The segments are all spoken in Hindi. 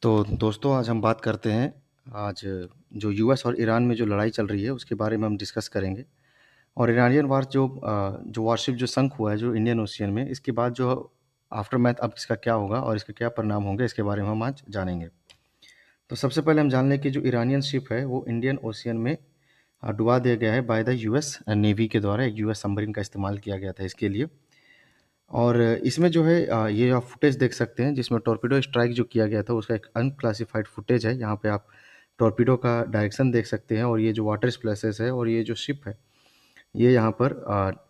तो दोस्तों आज हम बात करते हैं आज जो यूएस और ईरान में जो लड़ाई चल रही है उसके बारे में हम डिस्कस करेंगे। और ईरानियन वार जो वारशिप जो संक हुआ है जो इंडियन ओशियन में, इसके बाद जो आफ्टर मैथ अब इसका क्या होगा और इसके क्या परिणाम होंगे, इसके बारे में हम आज जानेंगे। तो सबसे पहले हम जान लें कि जो ईरानियन शिप है वो इंडियन ओशियन में डुबा दिया गया है बाय द यूएस नेवी के द्वारा। एक यूएस सबमरीन का इस्तेमाल किया गया था इसके लिए। और इसमें जो है ये आप फुटेज देख सकते हैं जिसमें टॉर्पेडो स्ट्राइक जो किया गया था उसका एक अनक्लासिफाइड फुटेज है। यहाँ पे आप टॉर्पेडो का डायरेक्शन देख सकते हैं और ये जो वाटर स्प्लैशेस है और ये जो शिप है ये यहाँ पर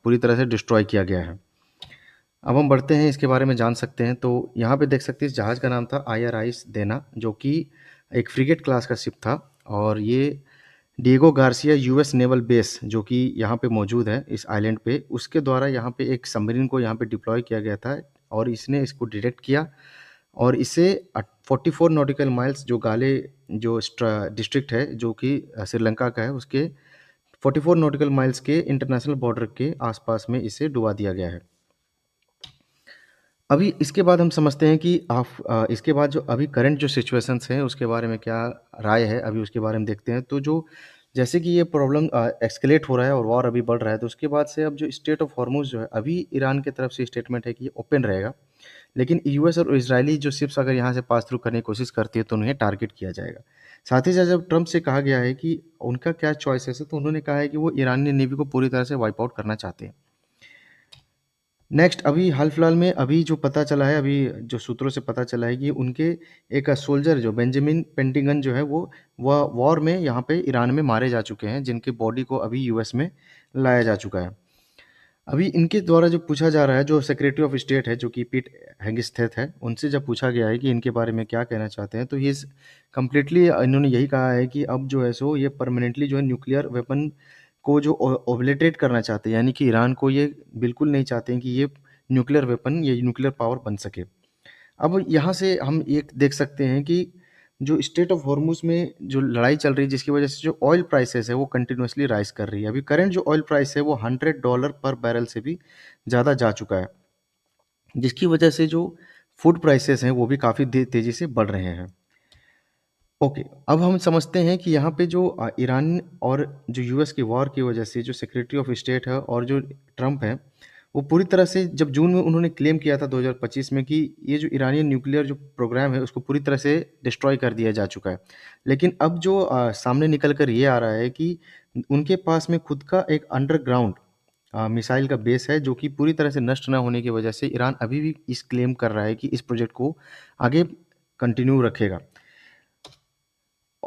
पूरी तरह से डिस्ट्रॉय किया गया है। अब हम बढ़ते हैं, इसके बारे में जान सकते हैं। तो यहाँ पे देख सकते हैं इस जहाज़ का नाम था IRIS देना, जो कि एक फ्रिगेट क्लास का शिप था। और ये Diego Garcia US naval base जो कि यहाँ पे मौजूद है इस आइलैंड पे, उसके द्वारा यहाँ पे एक सबमरीन को यहाँ पे डिप्लॉय किया गया था और इसने इसको डिटेक्ट किया और इसे 44 नॉटिकल माइल्स जो गाले जो डिस्ट्रिक्ट है जो कि श्रीलंका का है उसके 44 नॉटिकल माइल्स के इंटरनेशनल बॉर्डर के आसपास में इसे डुबा दिया गया है। अभी इसके बाद हम समझते हैं कि इसके बाद जो अभी करंट जो सिचुएशंस हैं उसके बारे में क्या राय है, अभी उसके बारे में देखते हैं। तो जो जैसे कि ये प्रॉब्लम एस्केलेट हो रहा है और वॉर अभी बढ़ रहा है, तो उसके बाद से अब जो स्ट्रेट ऑफ हॉर्मुज़ जो है, अभी ईरान की तरफ से स्टेटमेंट है कि ये ओपन रहेगा। लेकिन यूएस और इज़राइली जो शिप्स अगर यहाँ से पास थ्रू करने की कोशिश करती है तो उन्हें टारगेट किया जाएगा। साथ ही साथ जब ट्रम्प से कहा गया है कि उनका क्या चॉइसेस है, तो उन्होंने कहा है कि वो ईरानी नेवी को पूरी तरह से वाइप आउट करना चाहते हैं। नेक्स्ट, अभी हाल-फिलहाल में अभी जो पता चला है, अभी जो सूत्रों से पता चला है कि उनके एक सोल्जर जो बेंजामिन पेंटिगन जो है वो वॉर में यहाँ पे ईरान में मारे जा चुके हैं, जिनकी बॉडी को अभी यूएस में लाया जा चुका है। अभी इनके द्वारा जो पूछा जा रहा है, जो सेक्रेटरी ऑफ स्टेट है, जो कि पीट हेगसेथ है, उनसे जब पूछा गया है कि इनके बारे में क्या कहना चाहते हैं, तो ही इज़ कंप्लीटली इन्होंने यही कहा है कि अब जो है सो ये परमानेंटली जो है न्यूक्लियर वेपन को जो ओब्लेटरेट करना चाहते हैं, यानी कि ईरान को ये बिल्कुल नहीं चाहते हैं कि ये न्यूक्लियर वेपन या न्यूक्लियर पावर बन सके। अब यहाँ से हम एक देख सकते हैं कि जो स्ट्रेट ऑफ हॉर्मुज़ में जो लड़ाई चल रही है, जिसकी वजह से जो ऑयल प्राइसेस है वो कंटिन्यूअसली राइज़ कर रही है। अभी करंट जो ऑयल प्राइस है वो $100 पर बैरल से भी ज़्यादा जा चुका है, जिसकी वजह से जो फूड प्राइसेस हैं वो भी काफ़ी तेज़ी से बढ़ रहे हैं। ओके, अब हम समझते हैं कि यहाँ पे जो ईरान और जो यूएस की वॉर की वजह से जो सेक्रेटरी ऑफ स्टेट है और जो ट्रम्प है, वो पूरी तरह से जब जून में उन्होंने क्लेम किया था 2025 में कि ये जो ईरानियन न्यूक्लियर जो प्रोग्राम है उसको पूरी तरह से डिस्ट्रॉय कर दिया जा चुका है। लेकिन अब जो सामने निकल कर ये आ रहा है कि उनके पास में खुद का एक अंडरग्राउंड मिसाइल का बेस है, जो कि पूरी तरह से नष्ट ना होने की वजह से ईरान अभी भी इस क्लेम कर रहा है कि इस प्रोजेक्ट को आगे कंटिन्यू रखेगा।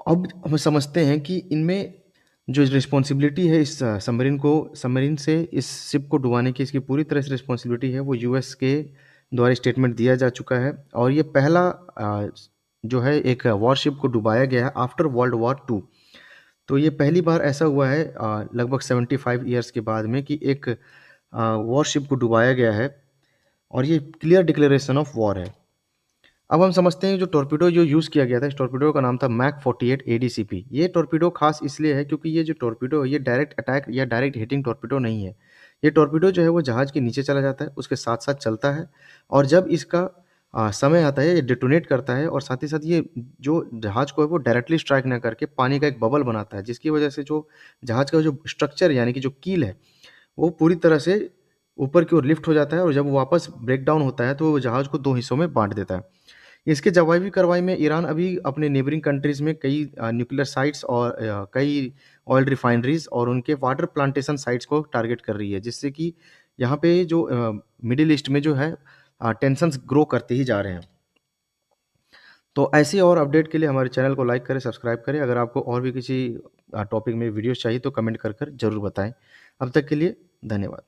अब हम समझते हैं कि इनमें जो रिस्पॉन्सिबिलिटी है इस सबमरीन से इस शिप को डुबाने की, इसकी पूरी तरह से रिस्पॉन्सिबिलिटी है वो यूएस के द्वारा स्टेटमेंट दिया जा चुका है। और ये पहला जो है एक वॉरशिप को डुबाया गया है आफ्टर वर्ल्ड वॉर 2। तो ये पहली बार ऐसा हुआ है लगभग 75 ईयर्स के बाद में कि एक वॉरशिप को डुबाया गया है और ये क्लियर डिक्लेरेशन ऑफ वॉर है। अब हम समझते हैं जो टॉर्पेडो जो यूज़ किया गया था, इस टॉर्पेडो का नाम था मैक 48 एडीसीपी। ये टॉर्पेडो खास इसलिए है क्योंकि ये जो टॉर्पेडो है ये डायरेक्ट अटैक या डायरेक्ट हिटिंग टॉर्पेडो नहीं है। ये टॉर्पेडो जो है वो जहाज़ के नीचे चला जाता है, उसके साथ-साथ चलता है और जब इसका समय आता है ये डेटोनेट करता है और साथ ही साथ ये जो जहाज़ को है वो डायरेक्टली स्ट्राइक ना करके पानी का एक बबल बनाता है, जिसकी वजह से जो जहाज़ का जो स्ट्रक्चर यानी कि जो कील है, वो पूरी तरह से ऊपर की ओर लिफ्ट हो जाता है और जब वो वापस ब्रेक डाउन होता है तो वो जहाज़ को 2 हिस्सों में बाँट देता है। इसके जवाबी कार्रवाई में ईरान अभी अपने नेबरिंग कंट्रीज़ में कई न्यूक्लियर साइट्स और कई ऑयल रिफाइनरीज़ और उनके वाटर प्लांटेशन साइट्स को टारगेट कर रही है, जिससे कि यहाँ पे जो मिडल ईस्ट में जो है टेंशन्स ग्रो करते ही जा रहे हैं। तो ऐसी और अपडेट के लिए हमारे चैनल को लाइक करें, सब्सक्राइब करें। अगर आपको और भी किसी टॉपिक में वीडियोज़ चाहिए तो कमेंट कर ज़रूर बताएँ। अब तक के लिए धन्यवाद।